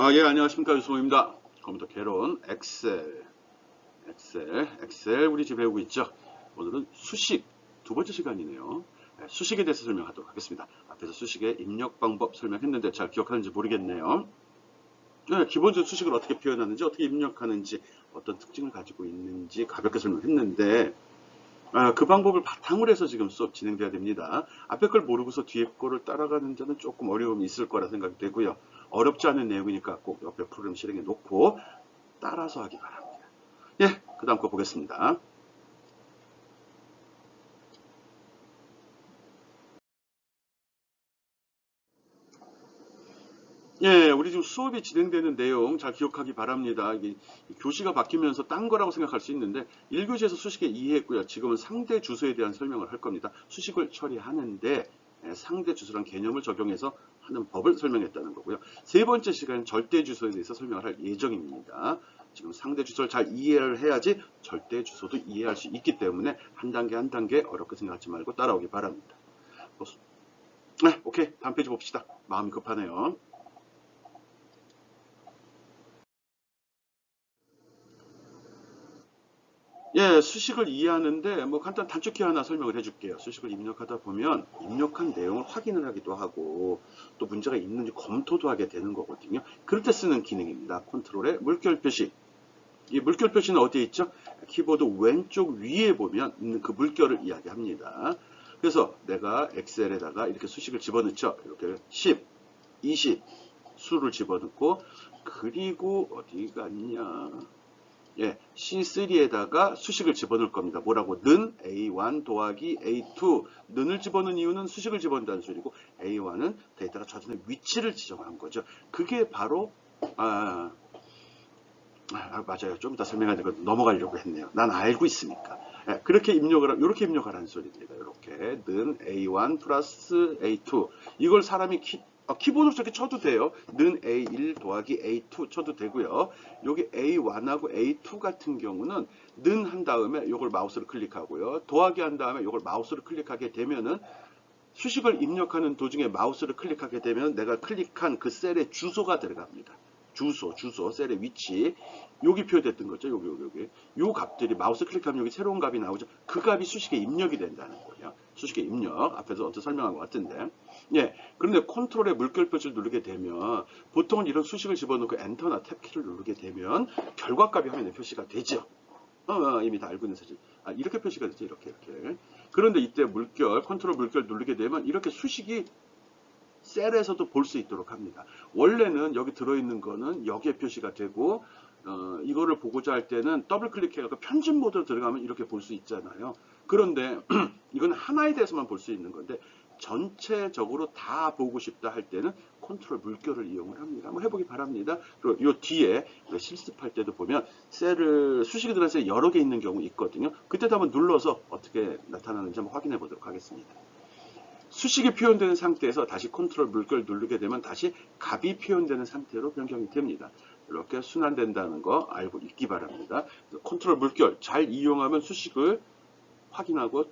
예, 안녕하십니까. 유승호입니다. 컴퓨터 개론, 엑셀 우리 지금 배우고 있죠. 오늘은 수식 두 번째 시간이네요. 수식에 대해서 설명하도록 하겠습니다. 앞에서 수식의 입력 방법 설명했는데 잘 기억하는지 모르겠네요. 기본적으로 수식을 어떻게 표현하는지, 어떻게 입력하는지, 어떤 특징을 가지고 있는지 가볍게 설명했는데, 그 방법을 바탕으로 해서 지금 수업 진행돼야 됩니다. 앞에 걸 모르고서 뒤에 거를 따라가는 데는 조금 어려움이 있을 거라 생각되고요. 어렵지 않은 내용이니까 꼭 옆에 프로그램 실행해 놓고 따라서 하기 바랍니다. 예, 그 다음 거 보겠습니다. 예, 우리 지금 수업이 진행되는 내용 잘 기억하기 바랍니다. 이게 교시가 바뀌면서 딴 거라고 생각할 수 있는데 1교시에서 수식에 이해했고요. 지금은 상대 주소에 대한 설명을 할 겁니다. 수식을 처리하는데 상대 주소란 개념을 적용해서 하는 법을 설명했다는 거고요. 세 번째 시간은 절대 주소에 대해서 설명을 할 예정입니다. 지금 상대 주소를 잘 이해를 해야지 절대 주소도 이해할 수 있기 때문에 한 단계 한 단계 어렵게 생각하지 말고 따라오기 바랍니다. 네, 오케이. 다음 페이지 봅시다. 마음이 급하네요. 예, 수식을 이해하는데 뭐 간단 단축키 하나 설명을 해줄게요. 수식을 입력하다 보면 입력한 내용을 확인을 하기도 하고 또 문제가 있는지 검토도 하게 되는 거거든요. 그럴 때 쓰는 기능입니다. 컨트롤의 물결 표시. 이 물결 표시는 어디에 있죠? 키보드 왼쪽 위에 보면 있는 그 물결을 이야기합니다. 그래서 내가 엑셀에다가 이렇게 수식을 집어넣죠. 이렇게 10, 20 수를 집어넣고 그리고 어디가 있냐? 예, C3에다가 수식을 집어넣을 겁니다. 뭐라고? 는 A1 더하기 A2. 는을 집어넣은 이유는 수식을 집어넣는다는 소리고 A1은 데이터가 저장된 위치를 지정한 거죠. 그게 바로 맞아요. 좀 이따 설명해야 되거든. 넘어가려고 했네요. 난 알고 있으니까. 예, 그렇게 입력을 이렇게 입력하라는 소리입니다. 이렇게 는 A1 플러스 A2. 이걸 사람이 키보드로 저렇게 쳐도 돼요. 는 A1 더하기 A2 쳐도 되고요. 여기 A1하고 A2 같은 경우는 는 한 다음에 이걸 마우스로 클릭하고요. 더하기 한 다음에 이걸 마우스로 클릭하게 되면은 수식을 입력하는 도중에 마우스를 클릭하게 되면 내가 클릭한 그 셀의 주소가 들어갑니다. 주소, 셀의 위치. 여기 표현됐던 거죠. 여기. 요 값들이 마우스 클릭하면 여기 새로운 값이 나오죠. 그 값이 수식에 입력이 된다는 거예요. 수식에 입력. 앞에서 어떻게 설명한 것 같은데. 예. 그런데 컨트롤의 물결 표시를 누르게 되면 보통은 이런 수식을 집어넣고 엔터나 탭키를 누르게 되면 결과값이 화면에 표시가 되죠. 이미 다 알고 있는 사실. 이렇게 표시가 되죠. 이렇게. 그런데 이때 컨트롤 물결 누르게 되면 이렇게 수식이 셀에서도 볼 수 있도록 합니다. 원래는 여기 들어있는 거는 여기에 표시가 되고 이거를 보고자 할 때는 더블 클릭해서 편집 모드로 들어가면 이렇게 볼 수 있잖아요. 그런데 이건 하나에 대해서만 볼 수 있는 건데 전체적으로 다 보고 싶다 할 때는 컨트롤 물결을 이용을 합니다. 한번 해보기 바랍니다. 그리고 요 뒤에 실습할 때도 보면 셀을 수식이 들어서 여러 개 있는 경우 있거든요. 그때도 한번 눌러서 어떻게 나타나는지 한번 확인해 보도록 하겠습니다. 수식이 표현되는 상태에서 다시 컨트롤 물결 누르게 되면 다시 값이 표현되는 상태로 변경이 됩니다. 이렇게 순환된다는 거 알고 있기 바랍니다. 컨트롤 물결 잘 이용하면 수식을 확인하고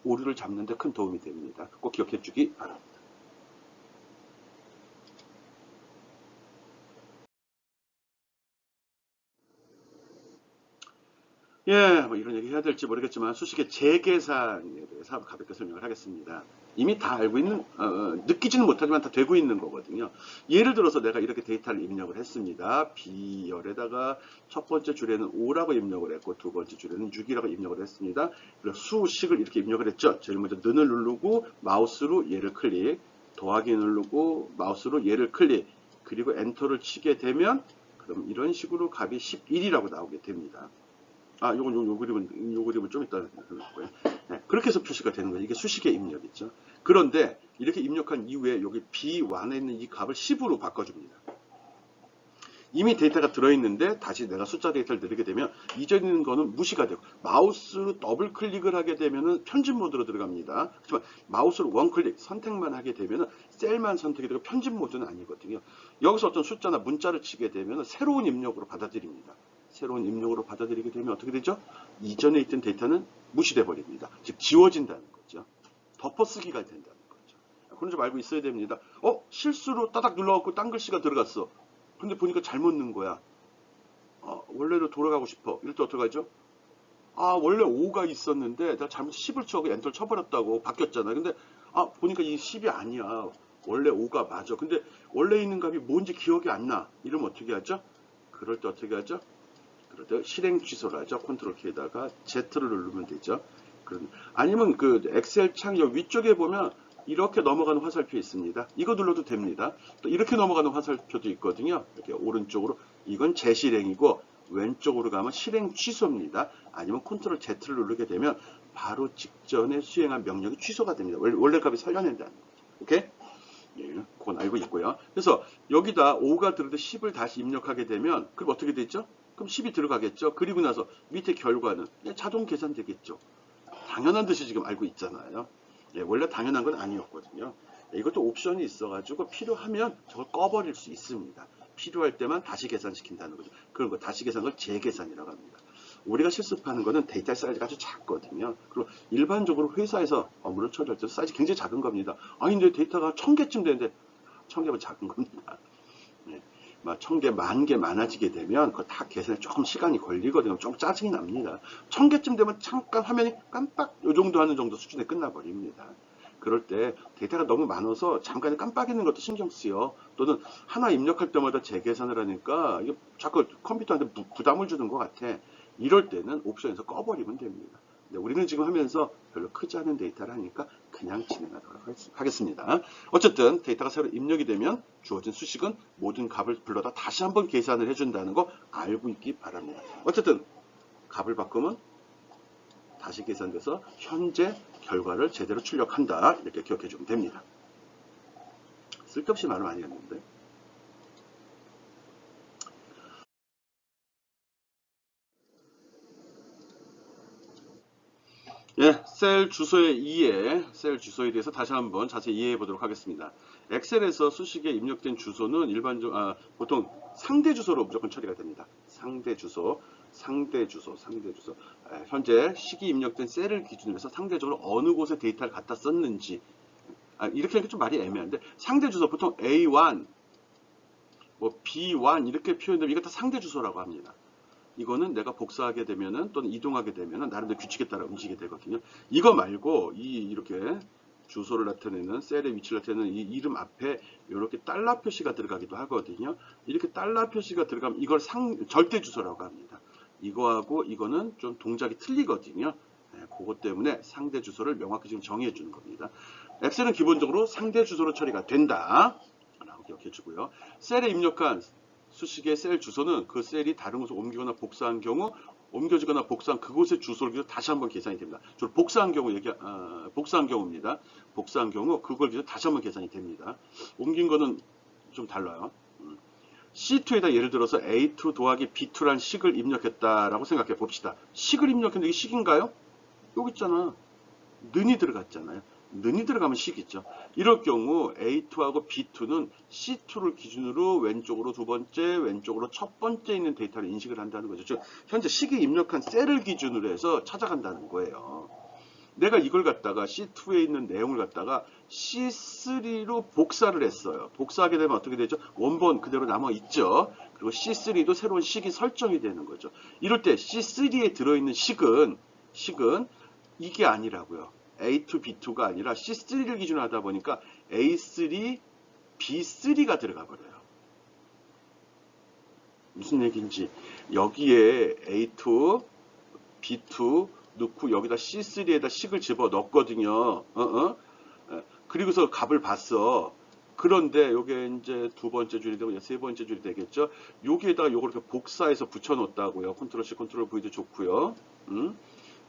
오류를 잡는 데 큰 도움이 됩니다. 꼭 기억해 주기 바랍니다. 예, 뭐 이런 얘기 해야 될지 모르겠지만 수식의 재계산에 대해서 가볍게 설명을 하겠습니다. 이미 다 알고 있는, 느끼지는 못하지만 다 되고 있는 거거든요. 예를 들어서 내가 이렇게 데이터를 입력을 했습니다. B열에다가 첫 번째 줄에는 5라고 입력을 했고 두 번째 줄에는 6이라고 입력을 했습니다. 그리고 수식을 이렇게 입력을 했죠. 제일 먼저 는을 누르고 마우스로 얘를 클릭, 더하기 누르고 마우스로 얘를 클릭, 그리고 엔터를 치게 되면 그럼 이런 식으로 값이 11이라고 나오게 됩니다. 요 그림은 좀 이따 그릴 거예요. 네, 그렇게 해서 표시가 되는 거예요. 이게 수식의 입력이죠. 그런데 이렇게 입력한 이후에 여기 B1에 있는 이 값을 10으로 바꿔줍니다. 이미 데이터가 들어있는데 다시 내가 숫자 데이터를 누르게 되면 이전 있는 거는 무시가 되고 마우스로 더블 클릭을 하게 되면 편집 모드로 들어갑니다. 하지만 마우스로 원 클릭 선택만 하게 되면 셀만 선택이 되고 편집 모드는 아니거든요. 여기서 어떤 숫자나 문자를 치게 되면 새로운 입력으로 받아들입니다. 새로운 입력으로 받아들이게 되면 어떻게 되죠? 이전에 있던 데이터는 무시돼 버립니다. 즉 지워진다는 거죠. 덮어쓰기가 된다는 거죠. 그런 점 알고 있어야 됩니다. 실수로 따닥 눌러갖고 딴 글씨가 들어갔어. 근데 보니까 잘못 넣은 거야. 원래로 돌아가고 싶어. 이럴 때 어떡하죠? 원래 5가 있었는데 내가 잘못 10을 쳐고 엔터를 쳐버렸다고 바뀌었잖아. 근데 보니까 이 10이 아니야. 원래 5가 맞아. 근데 원래 있는 값이 뭔지 기억이 안 나. 이러면 어떻게 하죠? 그럴 때 어떻게 하죠? 그럴 때 실행 취소를 하죠. 컨트롤 키에다가 Z를 누르면 되죠. 아니면 그 엑셀 창 위쪽에 보면 이렇게 넘어가는 화살표 있습니다. 이거 눌러도 됩니다. 또 이렇게 넘어가는 화살표도 있거든요. 이렇게 오른쪽으로 이건 재실행이고 왼쪽으로 가면 실행 취소입니다. 아니면 컨트롤 Z를 누르게 되면 바로 직전에 수행한 명령이 취소가 됩니다. 원래 값이 살려낸다는 거죠. 오케이? 예, 그건 알고 있고요. 그래서 여기다 5가 들어도 10을 다시 입력하게 되면 그럼 어떻게 되죠? 그럼 10이 들어가겠죠. 그리고 나서 밑에 결과는 자동 계산되겠죠. 당연한 듯이 지금 알고 있잖아요. 예, 원래 당연한 건 아니었거든요. 예, 이것도 옵션이 있어가지고 필요하면 저걸 꺼버릴 수 있습니다. 필요할 때만 다시 계산시킨다는 거죠. 그런 거 다시 계산을 재계산이라고 합니다. 우리가 실습하는 거는 데이터 사이즈가 아주 작거든요. 그리고 일반적으로 회사에서 업무를 처리할 때 사이즈 굉장히 작은 겁니다. 아니 근데 데이터가 1000개쯤 되는데 1000개면 작은 겁니다. 네. 막 1000개, 10,000개 많아지게 되면 그거 다 계산에 조금 시간이 걸리거든요. 좀 짜증이 납니다. 1000개쯤 되면 잠깐 화면이 깜빡 요 정도 하는 정도 수준에 끝나버립니다. 그럴 때 데이터가 너무 많아서 잠깐 깜빡이는 것도 신경 쓰여. 또는 하나 입력할 때마다 재계산을 하니까 이게 자꾸 컴퓨터한테 부담을 주는 것 같아. 이럴 때는 옵션에서 꺼버리면 됩니다. 근데 우리는 지금 하면서 별로 크지 않은 데이터를 하니까 그냥 진행하도록 하겠습니다. 어쨌든 데이터가 새로 입력이 되면 주어진 수식은 모든 값을 불러다 다시 한번 계산을 해준다는 거 알고 있기 바랍니다. 어쨌든 값을 바꾸면 다시 계산돼서 현재 결과를 제대로 출력한다. 이렇게 기억해 주면 됩니다. 쓸데없이 말을 많이 했는데. 예, 셀 주소의 이해, 셀 주소에 대해서 다시 한번 자세히 이해해 보도록 하겠습니다. 엑셀에서 수식에 입력된 주소는 보통 상대 주소로 무조건 처리가 됩니다. 상대 주소. 현재 식이 입력된 셀을 기준으로 해서 상대적으로 어느 곳에 데이터를 갖다 썼는지. 이렇게 하니까 좀 말이 애매한데, 상대 주소 보통 A1, 뭐 B1 이렇게 표현되면 이거 다 상대 주소라고 합니다. 이거는 내가 복사하게 되면은 또는 이동하게 되면은 나름대로 규칙에 따라 움직이게 되거든요. 이거 말고 이렇게 주소를 나타내는 셀의 위치를 나타내는 이 이름 앞에 이렇게 달러 표시가 들어가기도 하거든요. 이렇게 달러 표시가 들어가면 이걸 절대 주소라고 합니다. 이거하고 이거는 좀 동작이 틀리거든요. 그것 때문에 상대 주소를 명확히 지금 정의해 주는 겁니다. 엑셀은 기본적으로 상대 주소로 처리가 된다. 라고 기억해 주고요. 셀에 입력한 수식의 셀 주소는 그 셀이 다른 곳으로 옮기거나 복사한 경우 옮겨지거나 복사한 그곳의 주소를 다시 한번 계산이 됩니다. 주로 복사한 경우입니다. 복사한 경우 그걸 다시 한번 계산이 됩니다. 옮긴 거는 좀 달라요. C2에다 예를 들어서 A2 더하기 B2란 식을 입력했다라고 생각해 봅시다. 식을 입력했는데 이게 식인가요? 여기 있잖아. 는이 들어갔잖아요. 는이 들어가면 식이죠. 이럴 경우 A2하고 B2는 C2를 기준으로 왼쪽으로 두 번째, 왼쪽으로 첫 번째 있는 데이터를 인식을 한다는 거죠. 즉 현재 식이 입력한 셀을 기준으로 해서 찾아간다는 거예요. 내가 이걸 갖다가 C2에 있는 내용을 갖다가 C3로 복사를 했어요. 복사하게 되면 어떻게 되죠? 원본 그대로 남아 있죠. 그리고 C3도 새로운 식이 설정이 되는 거죠. 이럴 때 C3에 들어있는 식은 이게 아니라고요. A2, B2가 아니라 C3를 기준으로 하다 보니까 A3, B3가 들어가 버려요. 무슨 얘기인지 여기에 A2, B2 넣고 여기다 C3에다 식을 집어 넣었거든요. 그리고서 값을 봤어. 그런데 요게 이제 두 번째 줄이 되고 세 번째 줄이 되겠죠. 여기에다가 요걸 이렇게 복사해서 붙여 놓았다고요. 컨트롤 C, 컨트롤 V도 좋고요.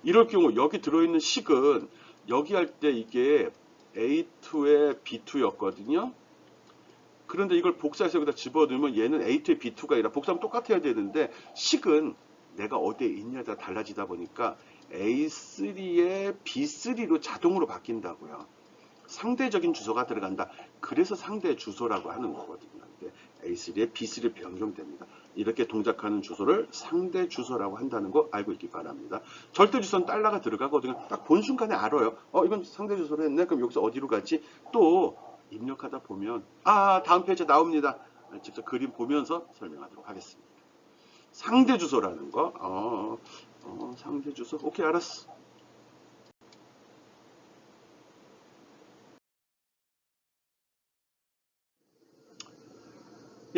이럴 경우 여기 들어있는 식은 여기 할 때 이게 A2에 B2였거든요. 그런데 이걸 복사해서 여기다 집어넣으면 얘는 A2에 B2가 아니라 복사하면 똑같아야 되는데 식은 내가 어디에 있냐에 따라 달라지다 보니까 A3에 B3로 자동으로 바뀐다고요. 상대적인 주소가 들어간다. 그래서 상대 주소라고 하는 거거든요. A3에 B3로 변경됩니다. 이렇게 동작하는 주소를 상대 주소라고 한다는 거 알고 있기 바랍니다. 절대 주소는 달러가 들어가거든요. 딱 본 순간에 알아요. 이건 상대 주소로 했네. 그럼 여기서 어디로 가지? 또 입력하다 보면 다음 페이지에 나옵니다. 직접 그림 보면서 설명하도록 하겠습니다. 상대 주소라는 거. 상대 주소. 오케이, 알았어.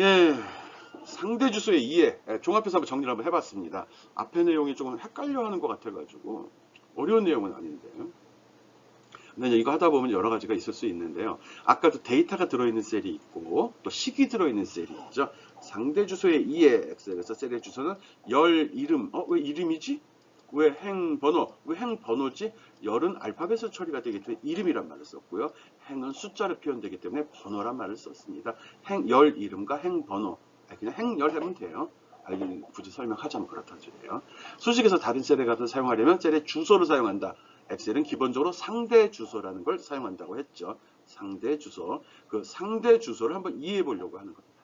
예, 상대 주소의 이해. 종합해서 한번 정리를 한번 해봤습니다. 앞에 내용이 조금 헷갈려 하는 것 같아가지고 어려운 내용은 아닌데. 근데 이거 하다 보면 여러 가지가 있을 수 있는데요. 아까도 데이터가 들어있는 셀이 있고 또 식이 들어있는 셀이 있죠. 상대 주소의 이해 엑셀에서 셀의 주소는 열 이름. 왜 이름이지? 왜 행번호? 왜 행번호지? 열은 알파벳으로 처리가 되기 때문에 이름이란 말을 썼고요. 행은 숫자로 표현되기 때문에 번호란 말을 썼습니다. 열 이름과 행번호. 그냥 행열 하면 돼요. 굳이 설명하자면 그렇다는 소리예요. 수식에서 다른 셀에 가서 사용하려면 셀의 주소를 사용한다. 엑셀은 기본적으로 상대 주소라는 걸 사용한다고 했죠. 상대 주소. 그 상대 주소를 한번 이해해 보려고 하는 겁니다.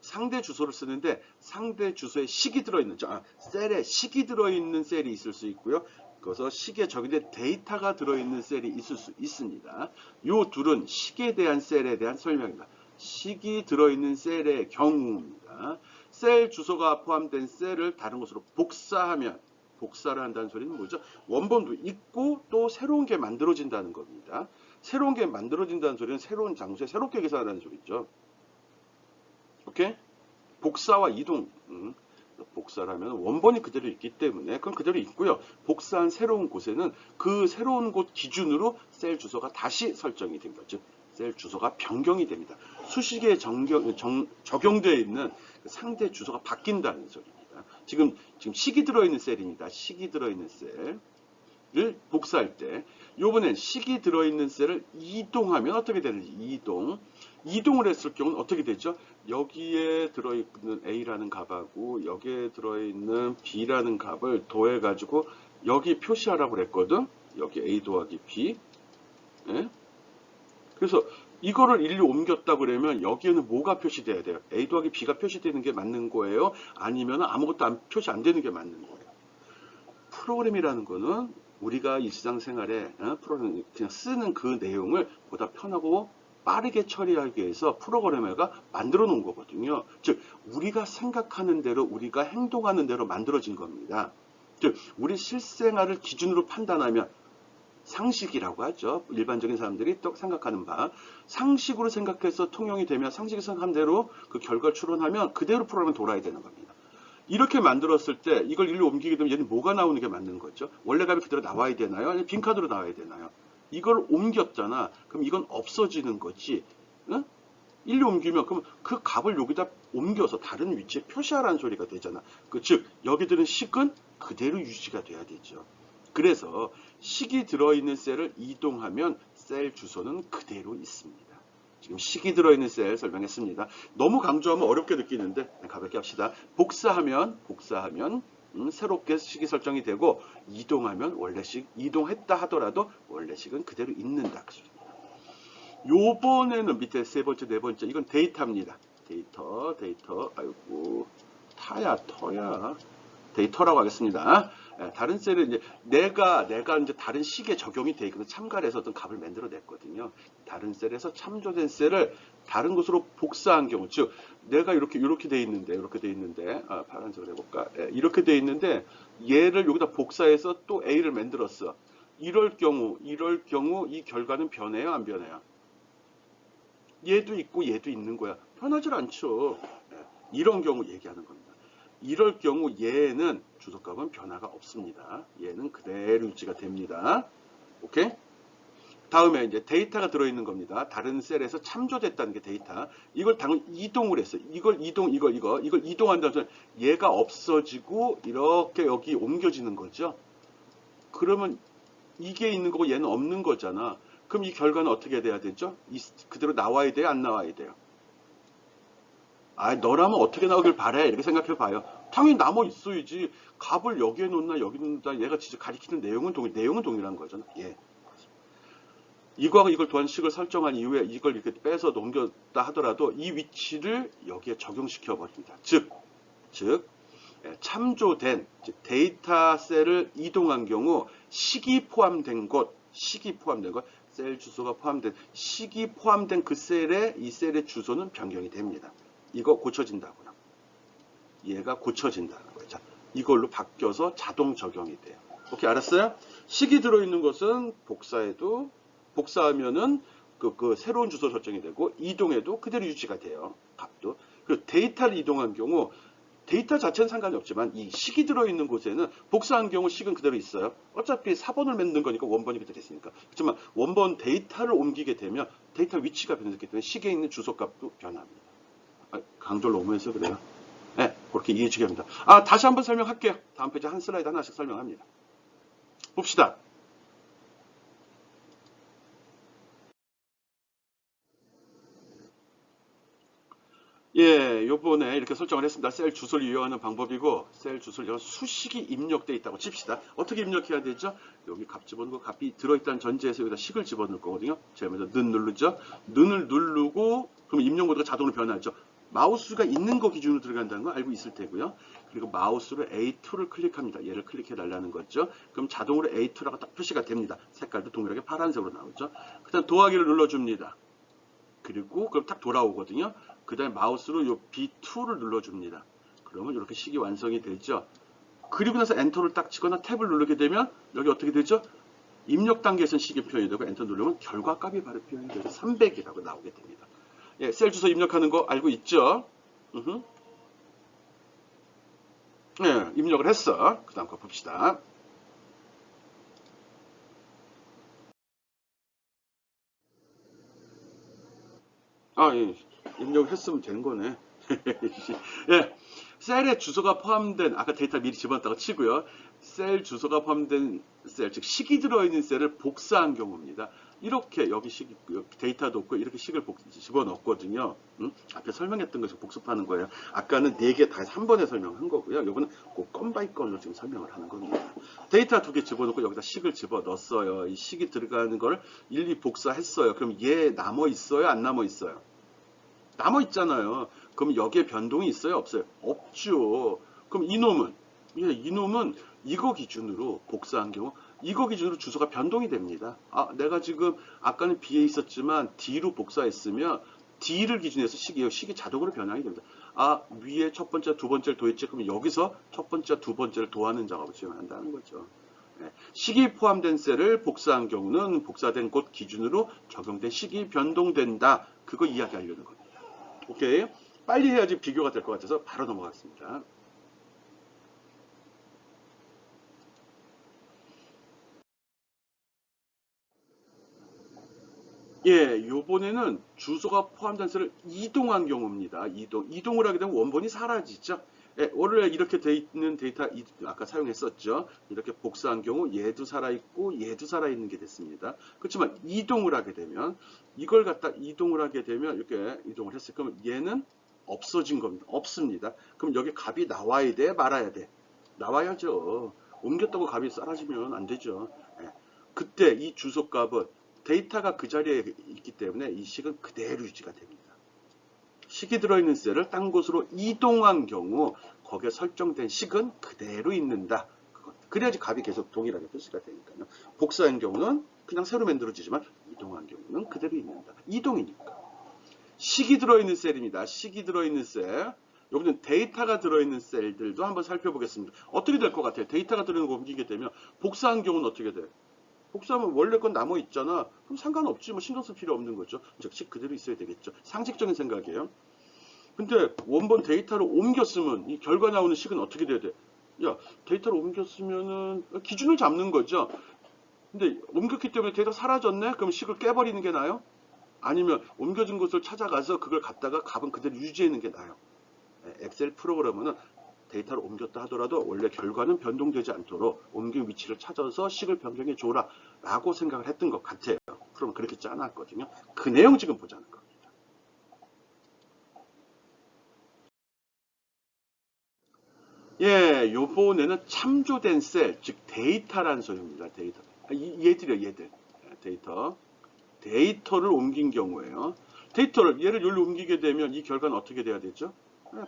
상대 주소를 쓰는데 상대 주소에 식이 들어있는, 셀에 식이 들어있는 셀이 있을 수 있고요. 그래서 식에 적용된 데이터가 들어있는 셀이 있을 수 있습니다. 이 둘은 식에 대한 셀에 대한 설명입니다. 식이 들어있는 셀의 경우입니다. 셀 주소가 포함된 셀을 다른 곳으로 복사하면, 복사를 한다는 소리는 뭐죠? 원본도 있고 또 새로운 게 만들어진다는 겁니다. 새로운 게 만들어진다는 소리는 새로운 장소에 새롭게 계산하는 소리죠. 오케이? 복사와 이동. 복사를 하면 원본이 그대로 있기 때문에 그건 그대로 있고요. 복사한 새로운 곳에는 그 새로운 곳 기준으로 셀 주소가 다시 설정이 됩니다. 즉, 셀 주소가 변경이 됩니다. 수식에 적용되어 있는 상대 주소가 바뀐다는 소리입니다. 지금 식이 들어있는 셀입니다. 식이 들어있는 셀을 복사할 때 요번엔 식이 들어있는 셀을 이동하면 어떻게 되는지 이동을 했을 경우는 어떻게 되죠? 여기에 들어있는 A라는 값하고 여기에 들어있는 B라는 값을 더해가지고 여기 표시하라고 그랬거든. 여기 A 더하기 B. 예? 그래서 이거를 일로 옮겼다 그러면 여기에는 뭐가 표시돼야 돼요? A 더하기 B가 표시되는 게 맞는 거예요? 아니면 아무것도 표시 안 되는 게 맞는 거예요? 프로그램이라는 거는 우리가 일상생활에 프로그램 그냥 쓰는 그 내용을 보다 편하고 빠르게 처리하기 위해서 프로그래머가 만들어 놓은 거거든요. 즉 우리가 생각하는 대로 우리가 행동하는 대로 만들어진 겁니다. 즉 우리 실생활을 기준으로 판단하면 상식이라고 하죠. 일반적인 사람들이 또 생각하는 바. 상식으로 생각해서 통용이 되면 상식이 생각한 대로 그 결과를 추론하면 그대로 프로그램은 돌아야 되는 겁니다. 이렇게 만들었을 때 이걸 일로 옮기게 되면 얘는 뭐가 나오는 게 맞는 거죠? 원래 값이 그대로 나와야 되나요? 아니면 빈카드로 나와야 되나요? 이걸 옮겼잖아. 그럼 이건 없어지는 거지. 응? 일로 옮기면 그럼 그 값을 여기다 옮겨서 다른 위치에 표시하라는 소리가 되잖아. 즉 여기 들은 식은 그대로 유지가 돼야 되죠. 그래서 식이 들어있는 셀을 이동하면 셀 주소는 그대로 있습니다. 지금 식이 들어있는 셀 설명했습니다. 너무 강조하면 어렵게 느끼는데 가볍게 합시다. 복사하면 새롭게 식이 설정이 되고 이동하면 원래식, 이동했다 하더라도 원래식은 그대로 있는다. 요번에는 밑에 세 번째, 네 번째 이건 데이터입니다. 데이터, 아이고 터야. 데이터라고 하겠습니다. 다른 셀은 이제 내가 이제 다른 식에 적용이 돼 있거든. 참가를 해서 어떤 값을 만들어 냈거든요. 다른 셀에서 참조된 셀을 다른 곳으로 복사한 경우, 즉 내가 이렇게 돼 있는데, 파란색으로 해볼까? 이렇게 돼 있는데 얘를 여기다 복사해서 또 A를 만들었어. 이럴 경우 이 결과는 변해요, 안 변해요? 얘도 있고 얘도 있는 거야. 변하질 않죠. 이런 경우 얘기하는 겁니다. 이럴 경우 얘는 주소값은 변화가 없습니다. 얘는 그대로 유지가 됩니다. 오케이? 다음에 이제 데이터가 들어있는 겁니다. 다른 셀에서 참조됐다는 게 데이터. 이걸 당연 이동을 했어요. 이걸 이동한다는 소리. 얘가 없어지고 이렇게 여기 옮겨지는 거죠. 그러면 이게 있는 거고 얘는 없는 거잖아. 그럼 이 결과는 어떻게 돼야 되죠? 그대로 나와야 돼요? 안 나와야 돼요? 너라면 어떻게 나오길 바래? 이렇게 생각해 봐요. 당연히 남아 있어야지. 값을 여기에 놓나 여기 놓나 얘가 진짜 가리키는 내용은 동일한 거잖아. 예. 이거하고 이걸 더한 식을 설정한 이후에 이걸 이렇게 빼서 넘겼다 하더라도 이 위치를 여기에 적용시켜 버립니다. 즉 참조된 데이터 셀을 이동한 경우 식이 포함된 곳, 셀 주소가 포함된 식이 포함된 그 셀의 이 셀의 주소는 변경이 됩니다. 이거 고쳐진다고요. 얘가 고쳐진다는 거예요. 자, 이걸로 바뀌어서 자동 적용이 돼요. 오케이, 알았어요? 식이 들어있는 것은 복사하면은 그 새로운 주소 설정이 되고, 이동해도 그대로 유지가 돼요. 값도. 그리고 데이터를 이동한 경우, 데이터 자체는 상관이 없지만 이 식이 들어있는 곳에는 복사한 경우 식은 그대로 있어요. 어차피 4번을 만든 거니까 원본이 그대로 있으니까. 그렇지만 원본 데이터를 옮기게 되면 데이터 위치가 변했기 때문에 식에 있는 주소값도 변합니다. 강조를 너무 해서 그래요. 네, 그렇게 이해해 주기 합니다. 다시 한번 설명할게요. 다음 페이지 한 슬라이드 하나씩 설명합니다. 봅시다. 예, 요번에 이렇게 설정을 했습니다. 셀 주소를 이용하는 방법이고, 셀 주소를 이용한 수식이 입력되어 있다고 칩시다. 어떻게 입력해야 되죠? 여기 값 집어넣고 값이 들어있다는 전제에서 여기다 식을 집어넣을 거거든요. 제가 먼저 는 누르죠. 는을 누르고, 그럼 입력 모드가 자동으로 변하죠. 마우스가 있는 거 기준으로 들어간다는 거 알고 있을 테고요. 그리고 마우스로 A2를 클릭합니다. 얘를 클릭해 달라는 거죠. 그럼 자동으로 A2라고 딱 표시가 됩니다. 색깔도 동일하게 파란색으로 나오죠. 그 다음 더하기를 눌러줍니다. 그리고 그럼 딱 돌아오거든요. 그 다음에 마우스로 요 B2를 눌러줍니다. 그러면 이렇게 식이 완성이 되죠. 그리고 나서 엔터를 딱 치거나 탭을 누르게 되면 여기 어떻게 되죠? 입력 단계에서는 식이 표현이 되고 엔터 누르면 결과값이 바로 표현이 돼서 300이라고 나오게 됩니다. 예, 셀 주소 입력하는 거 알고 있죠? 예, 입력을 했어. 그 다음 거 봅시다. 예, 입력을 했으면 되는 거네. 예, 셀에 주소가 포함된, 아까 데이터 미리 집어넣었다고 치고요. 셀 주소가 포함된 셀, 즉 식이 들어있는 셀을 복사한 경우입니다. 이렇게 여기 데이터도 없고 이렇게 식을 집어넣었거든요. 앞에 설명했던 것을 복습하는 거예요. 아까는 4개 다 한 번에 설명한 거고요. 이거는 꼭 건 바이 건으로 지금 설명을 하는 겁니다. 데이터 2개 집어넣고 여기다 식을 집어넣었어요. 이 식이 들어가는 걸 일일이 복사했어요. 그럼 얘 남아 있어요? 안 남아 있어요? 남아 있잖아요. 그럼 여기에 변동이 있어요? 없어요? 없죠. 그럼 이놈은 이거 기준으로 복사한 경우 이거 기준으로 주소가 변동이 됩니다. 내가 지금 아까는 B에 있었지만 D로 복사했으면 D를 기준으로 해서 식이 자동으로 변환이 됩니다. 위에 첫 번째, 두 번째를 도했지. 그러면 여기서 첫 번째, 두 번째를 도하는 작업을 진행한다는 거죠. 네. 식이 포함된 셀을 복사한 경우는 복사된 곳 기준으로 적용된 식이 변동된다. 그거 이야기하려는 겁니다. 오케이. 빨리 해야지 비교가 될 것 같아서 바로 넘어가겠습니다. 예, 요번에는 주소가 포함된 셀을 이동한 경우입니다. 이동을 하게 되면 원본이 사라지죠. 예, 원래 이렇게 돼 있는 데이터 아까 사용했었죠. 이렇게 복사한 경우 얘도 살아있고 얘도 살아있는 게 됐습니다. 그렇지만 이동을 하게 되면 이걸 갖다 이동을 하게 되면 이렇게 이동을 했을 거면 얘는 없어진 겁니다. 없습니다. 그럼 여기 값이 나와야 돼, 말아야 돼? 나와야죠. 옮겼다고 값이 사라지면 안 되죠. 예, 그때 이 주소 값은 데이터가 그 자리에 있기 때문에 이 식은 그대로 유지가 됩니다. 식이 들어있는 셀을 딴 곳으로 이동한 경우 거기에 설정된 식은 그대로 있는다. 그래야지 값이 계속 동일하게 표시가 되니까요. 복사한 경우는 그냥 새로 만들어지지만 이동한 경우는 그대로 있는다. 이동이니까. 식이 들어있는 셀입니다. 식이 들어있는 셀. 여기는 데이터가 들어있는 셀들도 한번 살펴보겠습니다. 어떻게 될 것 같아요? 데이터가 들어있는 거 옮기게 되면 복사한 경우는 어떻게 돼요? 복사하면 원래 건 남아 있잖아. 그럼 상관없지. 뭐 신경 쓸 필요 없는 거죠. 즉, 식 그대로 있어야 되겠죠. 상식적인 생각이에요. 근데 원본 데이터를 옮겼으면 이 결과 나오는 식은 어떻게 돼야 돼? 야, 데이터를 옮겼으면은 기준을 잡는 거죠. 근데 옮겼기 때문에 데이터가 사라졌네? 그럼 식을 깨버리는 게 나아요? 아니면 옮겨진 곳을 찾아가서 그걸 갖다가 값은 그대로 유지하는 게 나아요? 엑셀 프로그램은 데이터를 옮겼다 하더라도 원래 결과는 변동되지 않도록 옮긴 위치를 찾아서 식을 변경해 줘라 라고 생각을 했던 것 같아요. 그럼 그렇게 짜놨거든요. 그 내용 지금 보자는 겁니다. 예, 요번에는 참조된 셀, 즉 데이터라는 소리입니다. 데이터. 얘들이요, 얘들. 데이터. 데이터를 옮긴 경우에요. 얘를 여기로 옮기게 되면 이 결과는 어떻게 돼야 되죠?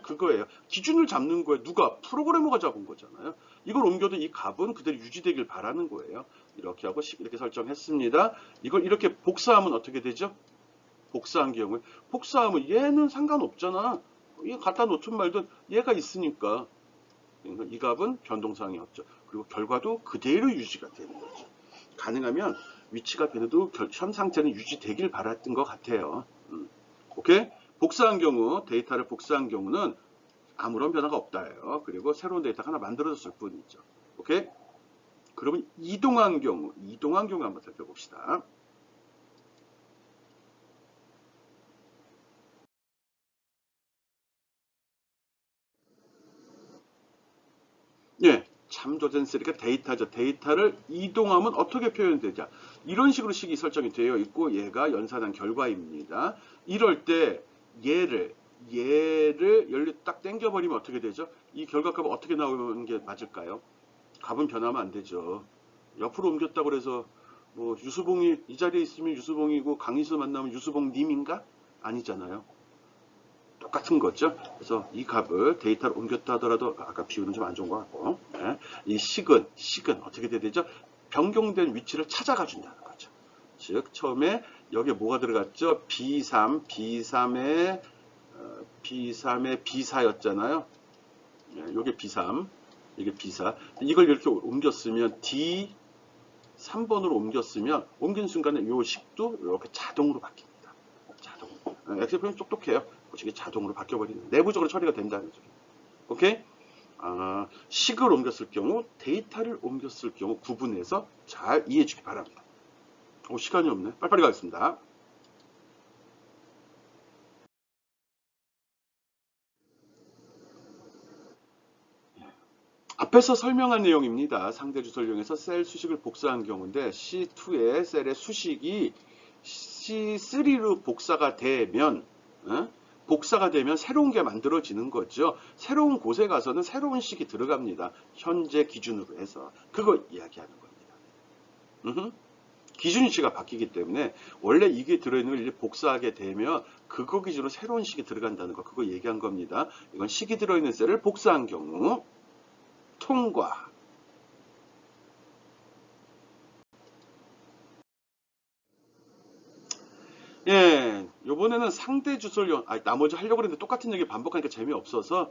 그거예요. 기준을 잡는 거예요. 누가? 프로그래머가 잡은 거잖아요. 이걸 옮겨도 이 값은 그대로 유지되길 바라는 거예요. 이렇게 하고 이렇게 설정했습니다. 이걸 이렇게 복사하면 어떻게 되죠? 복사한 경우에 복사하면 얘는 상관없잖아. 이 갖다 놓든 말든 얘가 있으니까 그러니까 이 값은 변동사항이 없죠. 그리고 결과도 그대로 유지가 되는 거죠. 가능하면 위치가 변해도 현 상태는 유지되길 바랐던 것 같아요. 오케이? 복사한 경우, 데이터를 복사한 경우는 아무런 변화가 없다예요. 그리고 새로운 데이터가 하나 만들어졌을 뿐이죠. 오케이? 그러면 이동한 경우 한번 살펴봅시다. 예, 참조된 셀이니까 데이터죠. 데이터를 이동하면 어떻게 표현되자. 이런 식으로 식이 설정이 되어 있고 얘가 연산한 결과입니다. 이럴 때 얘를 열리 딱 당겨버리면 어떻게 되죠? 이 결과값은 어떻게 나오는 게 맞을까요? 값은 변하면 안 되죠. 옆으로 옮겼다고 그래서 뭐 유수봉이 이 자리에 있으면 유수봉이고 강희수 만나면 유수봉님인가? 아니잖아요. 똑같은 거죠. 그래서 이 값을 데이터를 옮겼다 하더라도 아까 비율은 좀 안 좋은 것 같고 예. 이 식은 어떻게 돼야 되죠? 변경된 위치를 찾아가 준다는 거죠. 즉 처음에 여기에 뭐가 들어갔죠? B3의 B4였잖아요. 예, 요게 B3, 이게 B4. 이걸 이렇게 옮겼으면 D3번으로 옮겼으면 옮긴 순간에 요 식도 이렇게 자동으로 바뀝니다. 자동으로. 엑셀 똑똑해요. 이게 자동으로 바뀌어버리는 내부적으로 처리가 된다는 거죠. 오케이? 식을 옮겼을 경우, 데이터를 옮겼을 경우 구분해서 잘 이해해 주기 바랍니다. 시간이 없네. 빨리빨리 가겠습니다. 앞에서 설명한 내용입니다. 상대 주소를 이용해서 셀 수식을 복사한 경우인데 C2의 셀의 수식이 C3로 복사가 되면 새로운 게 만들어지는 거죠. 새로운 곳에 가서는 새로운 식이 들어갑니다. 현재 기준으로 해서 그거 이야기하는 겁니다. 기준치가 바뀌기 때문에 원래 이게 들어있는 걸 복사하게 되면 그거 기준으로 새로운 식이 들어간다는 거 그거 얘기한 겁니다. 이건 식이 들어있는 셀을 복사한 경우 통과. 예, 요번에는 상대 주소를 나머지 하려고 했는데 똑같은 얘기 반복하니까 재미없어서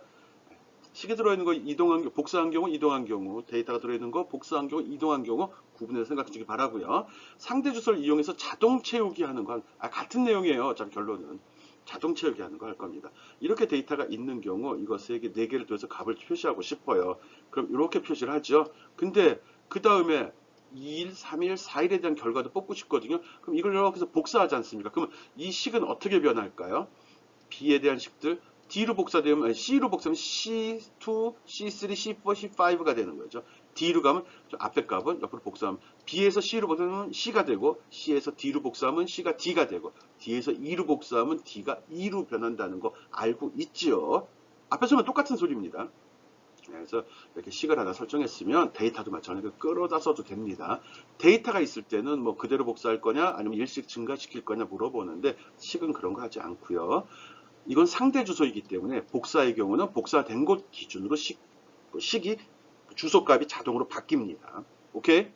식이 들어있는 거 이동한 경우, 복사한 경우, 이동한 경우, 데이터가 들어있는 거 복사한 경우, 이동한 경우 구분해서 생각해 주기 바라고요. 상대 주소를 이용해서 자동 채우기 하는 건 같은 내용이에요. 어차피 결론은. 자동 채우기 하는 거 할 겁니다. 이렇게 데이터가 있는 경우 이거 3개, 4개를 더해서 값을 표시하고 싶어요. 그럼 이렇게 표시를 하죠. 근데 그 다음에 2일, 3일, 4일에 대한 결과도 뽑고 싶거든요. 그럼 이걸 이렇게 해서 복사하지 않습니까? 그러면 이 식은 어떻게 변할까요? B에 대한 식들 D로 복사되면 C로 복사하면 C2, C3, C4, C5가 되는 거죠. D로 가면 앞에 값은 옆으로 복사하면 B에서 C로 복사하면 C가 되고 C에서 D로 복사하면 C가 D가 되고 D에서 E로 복사하면 D가 E로 변한다는 거 알고 있죠. 앞에서는 똑같은 소리입니다. 그래서 이렇게 식을 하나 설정했으면 데이터도 마찬가지로 끌어다 써도 됩니다. 데이터가 있을 때는 뭐 그대로 복사할 거냐 아니면 일식 증가시킬 거냐 물어보는데 식은 그런 거 하지 않고요. 이건 상대 주소이기 때문에 복사의 경우는 복사된 곳 기준으로 식이 주소값이 자동으로 바뀝니다. 오케이?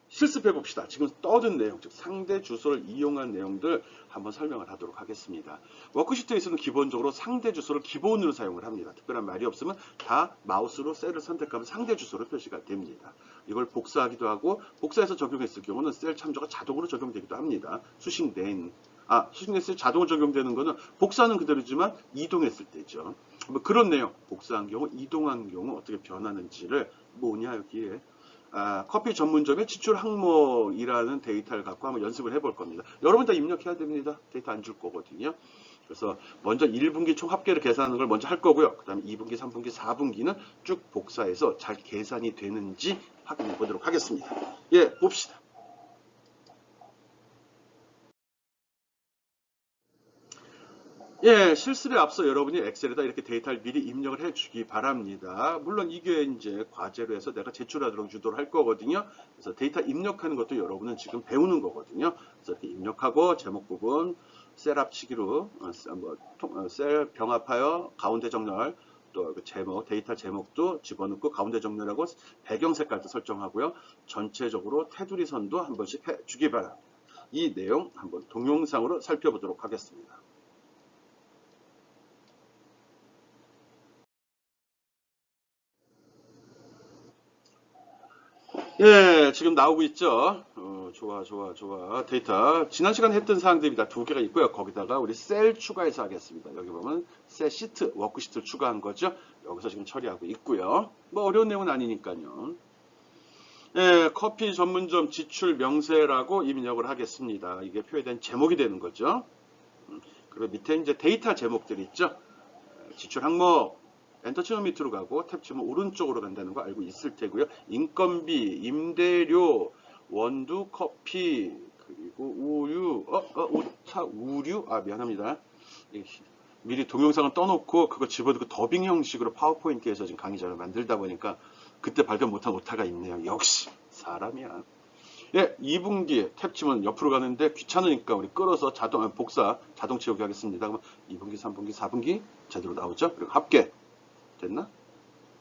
실습해 봅시다. 지금 떠든 내용, 즉 상대 주소를 이용한 내용들 한번 설명을 하도록 하겠습니다. 워크시트에서는 기본적으로 상대 주소를 기본으로 사용을 합니다. 특별한 말이 없으면 다 마우스로 셀을 선택하면 상대 주소로 표시가 됩니다. 이걸 복사하기도 하고 복사해서 적용했을 경우는 셀 참조가 자동으로 적용되기도 합니다. 수식 냈을 자동으로 적용되는 거는 복사는 그대로지만 이동했을 때죠. 뭐 그런 내용, 복사한 경우, 이동한 경우 어떻게 변하는지를 뭐냐 여기에 커피 전문점의 지출 항목이라는 데이터를 갖고 한번 연습을 해볼 겁니다. 여러분 다 입력해야 됩니다. 데이터 안 줄 거거든요. 그래서 먼저 1분기 총 합계를 계산하는 걸 먼저 할 거고요. 그 다음에 2분기, 3분기, 4분기는 쭉 복사해서 잘 계산이 되는지 확인해 보도록 하겠습니다. 예, 봅시다. 예, 실습에 앞서 여러분이 엑셀에다 이렇게 데이터를 미리 입력을 해주기 바랍니다. 물론 이게 이제 과제로 해서 내가 제출하도록 유도를 할 거거든요. 그래서 데이터 입력하는 것도 여러분은 지금 배우는 거거든요. 그래서 이렇게 입력하고 제목 부분 셀 합치기로 셀 병합하여 가운데 정렬 또 제목 데이터 제목도 집어넣고 가운데 정렬하고 배경 색깔도 설정하고요. 전체적으로 테두리 선도 한 번씩 해주기 바랍니다. 이 내용 한번 동영상으로 살펴보도록 하겠습니다. 예, 지금 나오고 있죠. 좋아. 데이터. 지난 시간에 했던 사항들입니다. 두 개가 있고요. 거기다가 우리 셀 추가해서 하겠습니다. 여기 보면 셀 시트, 워크시트를 추가한 거죠. 여기서 지금 처리하고 있고요. 뭐 어려운 내용은 아니니까요. 예, 커피 전문점 지출 명세라고 입력을 하겠습니다. 이게 표에된 제목이 되는 거죠. 그리고 밑에 이제 데이터 제목들이 있죠. 지출 항목, 엔터 치면 밑으로 가고 탭 치면 오른쪽으로 간다는 거 알고 있을 테고요. 인건비, 임대료, 원두, 커피, 그리고 우유, 오차, 우류, 미안합니다. 미리 동영상을 떠놓고 그거 집어넣고 더빙 형식으로 파워포인트에서 지금 강의자를 만들다 보니까 그때 발견 못한 오타가 있네요. 역시 사람이야. 예, 2분기 탭 치면 옆으로 가는데 귀찮으니까 우리 끌어서 복사, 자동 채우기 하겠습니다. 그러면 2분기, 3분기, 4분기 제대로 나오죠. 그리고 합계. 됐나?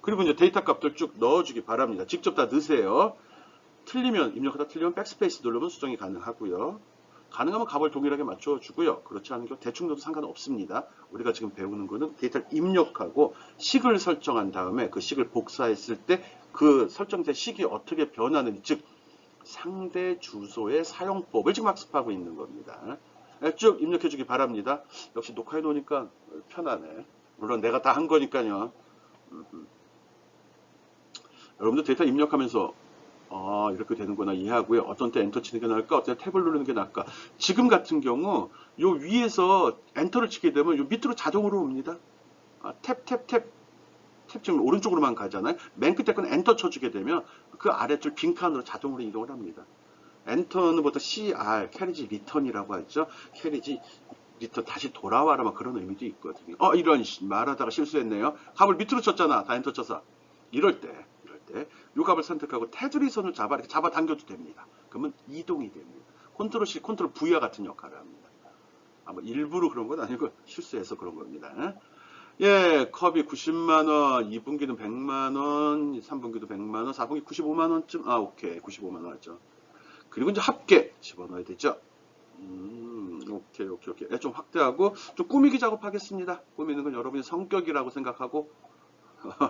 그리고 이제 데이터 값들 쭉 넣어주기 바랍니다. 직접 다 넣으세요. 틀리면, 입력하다 틀리면 백스페이스 누르면 수정이 가능하고요. 가능하면 값을 동일하게 맞춰주고요. 그렇지 않은 경우 대충 넣어도 상관없습니다. 우리가 지금 배우는 거는 데이터를 입력하고 식을 설정한 다음에 그 식을 복사했을 때 그 설정된 식이 어떻게 변하는지, 즉 상대 주소의 사용법을 지금 학습하고 있는 겁니다. 쭉 입력해 주기 바랍니다. 역시 녹화해 놓으니까 편하네. 물론 내가 다 한 거니까요. 여러분들 데이터 입력하면서 이렇게 되는구나 이해하고요. 어떤 때 엔터 치는 게 나을까, 어떤 때 탭을 누르는 게 나을까. 지금 같은 경우 요 위에서 엔터를 치게 되면 요 밑으로 자동으로 옵니다. 탭 지금 오른쪽으로만 가잖아요. 맨 끝에 건 엔터 쳐주게 되면 그 아래줄 빈칸으로 자동으로 이동을 합니다. 엔터는 보통 CR, 캐리지 리턴이라고 하죠. 캐리지 리턴 다시 돌아와라 막 그런 의미도 있거든요. 이런 말하다가 실수했네요. 값을 밑으로 쳤잖아. 다 엔터 쳐서. 이럴 때 이 값을 선택하고 테두리 선을 이렇게 잡아당겨도 됩니다. 그러면 이동이 됩니다. 컨트롤 C, 컨트롤 V와 같은 역할을 합니다. 뭐 일부러 그런 건 아니고 실수해서 그런 겁니다. 예, 컵이 90만원, 2분기는 100만원, 3분기도 100만원, 4분기 95만원쯤, 오케이, 95만원 하죠. 그리고 이제 합계 집어넣어야 되죠. 오케이. 좀 확대하고, 좀 꾸미기 작업하겠습니다. 꾸미는 건 여러분의 성격이라고 생각하고,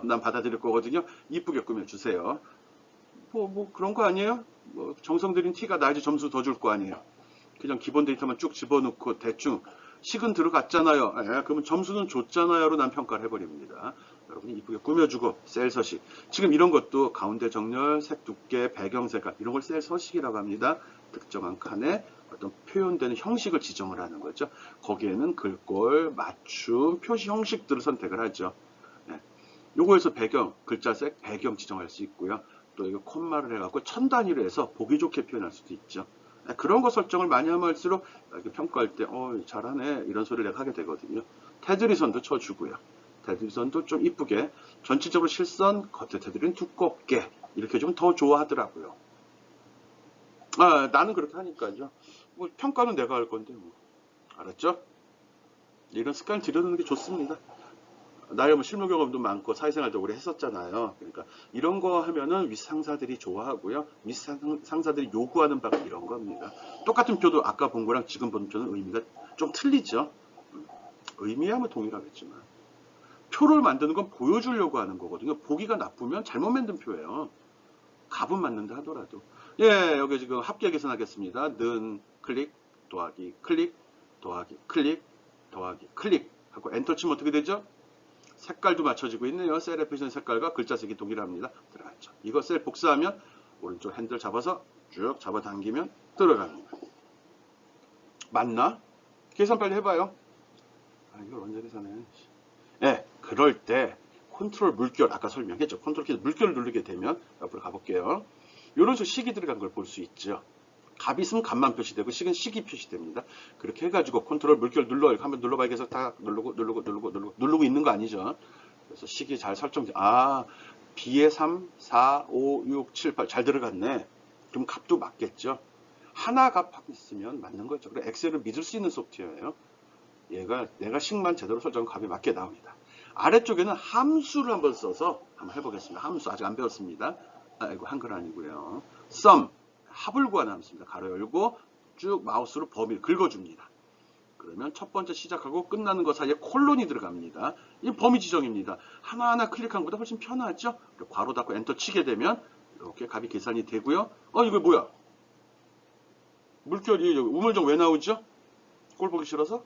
난 받아들일 거거든요. 이쁘게 꾸며주세요. 뭐, 그런 거 아니에요? 뭐, 정성 들인 티가 나야지 점수 더 줄 거 아니에요. 그냥 기본 데이터만 쭉 집어넣고 대충, 식은 들어갔잖아요. 그러면 점수는 줬잖아요로 난 평가를 해버립니다. 여러분이 이쁘게 꾸며주고 셀 서식. 지금 이런 것도 가운데 정렬, 색 두께, 배경 색깔 이런 걸 셀 서식이라고 합니다. 특정한 칸에 어떤 표현되는 형식을 지정을 하는 거죠. 거기에는 글꼴, 맞춤, 표시 형식들을 선택을 하죠. 요거에서 배경, 글자색, 배경 지정할 수 있고요. 또 이거 콤마를 해갖고 천 단위로 해서 보기 좋게 표현할 수도 있죠. 그런 거 설정을 많이 하면 할수록 평가할 때 잘하네 이런 소리를 내가 하게 되거든요. 테두리선도 쳐주고요. 테두리선도 좀 이쁘게 전체적으로 실선, 겉에 테두리는 두껍게 이렇게 좀 더 좋아하더라고요. 나는 그렇게 하니까요. 뭐 평가는 내가 할 건데 뭐. 알았죠? 이런 습관을 들여놓는 게 좋습니다. 나의 뭐 실무 경험도 많고 사회생활도 오래 했었잖아요. 그러니까 이런 거 하면은 윗상사들이 좋아하고요. 윗상사들이 요구하는 바가 이런 겁니다. 똑같은 표도 아까 본 거랑 지금 본 표는 의미가 좀 틀리죠. 의미야 뭐 동일하겠지만. 표를 만드는 건 보여주려고 하는 거거든요. 보기가 나쁘면 잘못 만든 표예요. 값은 맞는다 하더라도. 예, 여기 지금 합계 계산하겠습니다. 는 클릭, 더하기, 클릭, 더하기, 클릭, 더하기, 클릭 하고 엔터 치면 어떻게 되죠? 색깔도 맞춰지고 있네요. 셀에 표시된 색깔과 글자색이 동일합니다. 들어갔죠. 이거 셀 복사하면 오른쪽 핸들 잡아서 쭉 잡아당기면 들어갑니다. 맞나? 계산 빨리 해봐요. 이걸 언제 계산해? 네, 그럴 때 컨트롤 물결, 아까 설명했죠. 컨트롤 키 물결을 누르게 되면 옆으로 가볼게요. 이런 식으로 식이 들어간 걸 볼 수 있죠. 값이 있으면 값만 표시되고 식은 식이 표시됩니다. 그렇게 해가지고 컨트롤 물결 눌러 이렇게 한번 눌러봐야 계속 다 누르고 있는 거 아니죠. 그래서 식이 잘 설정돼. B에 3, 4, 5, 6, 7, 8 잘 들어갔네. 그럼 값도 맞겠죠. 하나 값 있으면 맞는 거죠. 그리고 엑셀은 믿을 수 있는 소프트웨어예요. 얘가 내가 식만 제대로 설정한 값이 맞게 나옵니다. 아래쪽에는 함수를 한번 써서 한번 해보겠습니다. 함수 아직 안 배웠습니다. 이거 한글 아니고요. sum 합을 구하는 함수입니다. 가로 열고 쭉 마우스로 범위를 긁어줍니다. 그러면 첫 번째 시작하고 끝나는 것 사이에 콜론이 들어갑니다. 이 범위 지정입니다. 하나하나 클릭한 것보다 훨씬 편하죠? 괄호 닫고 엔터 치게 되면 이렇게 값이 계산이 되고요. 이거 뭐야? 물결이 우물정 왜 나오죠? 꼴 보기 싫어서?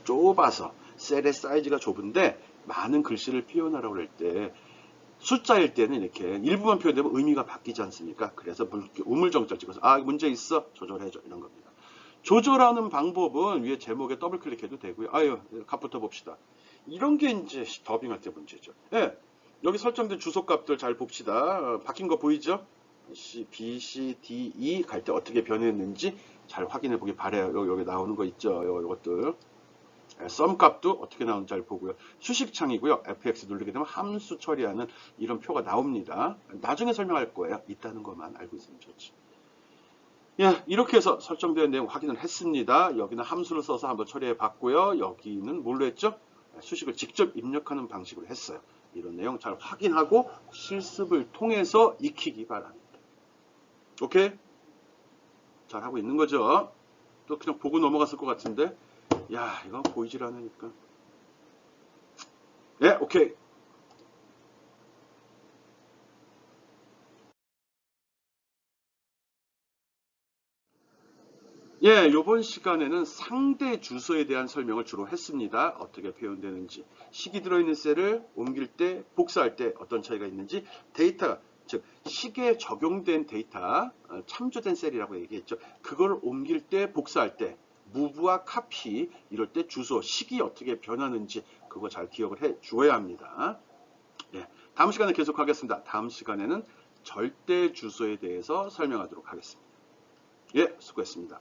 좁아서 셀의 사이즈가 좁은데 많은 글씨를 표현하라고 할 때 숫자일 때는 이렇게 일부만 표현되면 의미가 바뀌지 않습니까? 그래서 우물정자를 찍어서 문제 있어? 조절해줘 이런 겁니다. 조절하는 방법은 위에 제목에 더블 클릭해도 되고요. 값부터 봅시다. 이런 게 이제 더빙할 때 문제죠. 예, 여기 설정된 주소값들 잘 봅시다. 바뀐 거 보이죠? B, C, D, E 갈 때 어떻게 변했는지 잘 확인해 보기 바래요. 여기 나오는 거 있죠? 이것들. 썸 값도 어떻게 나오는지 잘 보고요. 수식창이고요. FX 누르게 되면 함수 처리하는 이런 표가 나옵니다. 나중에 설명할 거예요. 있다는 것만 알고 있으면 좋지. 예, 이렇게 해서 설정된 내용 확인을 했습니다. 여기는 함수를 써서 한번 처리해 봤고요. 여기는 뭘로 했죠? 수식을 직접 입력하는 방식으로 했어요. 이런 내용 잘 확인하고 실습을 통해서 익히기 바랍니다. 오케이? 잘 하고 있는 거죠? 또 그냥 보고 넘어갔을 것 같은데 야, 이거 보이질 않으니까. 예, 오케이. 예, 요번 시간에는 상대 주소에 대한 설명을 주로 했습니다. 어떻게 표현되는지, 식이 들어있는 셀을 옮길 때, 복사할 때 어떤 차이가 있는지, 데이터, 즉 식에 적용된 데이터, 참조된 셀이라고 얘기했죠. 그걸 옮길 때, 복사할 때, 무브와 카피 이럴 때 주소, 식이 어떻게 변하는지 그거 잘 기억을 해 주어야 합니다. 예, 다음 시간에 계속하겠습니다. 다음 시간에는 절대 주소에 대해서 설명하도록 하겠습니다. 예, 수고했습니다.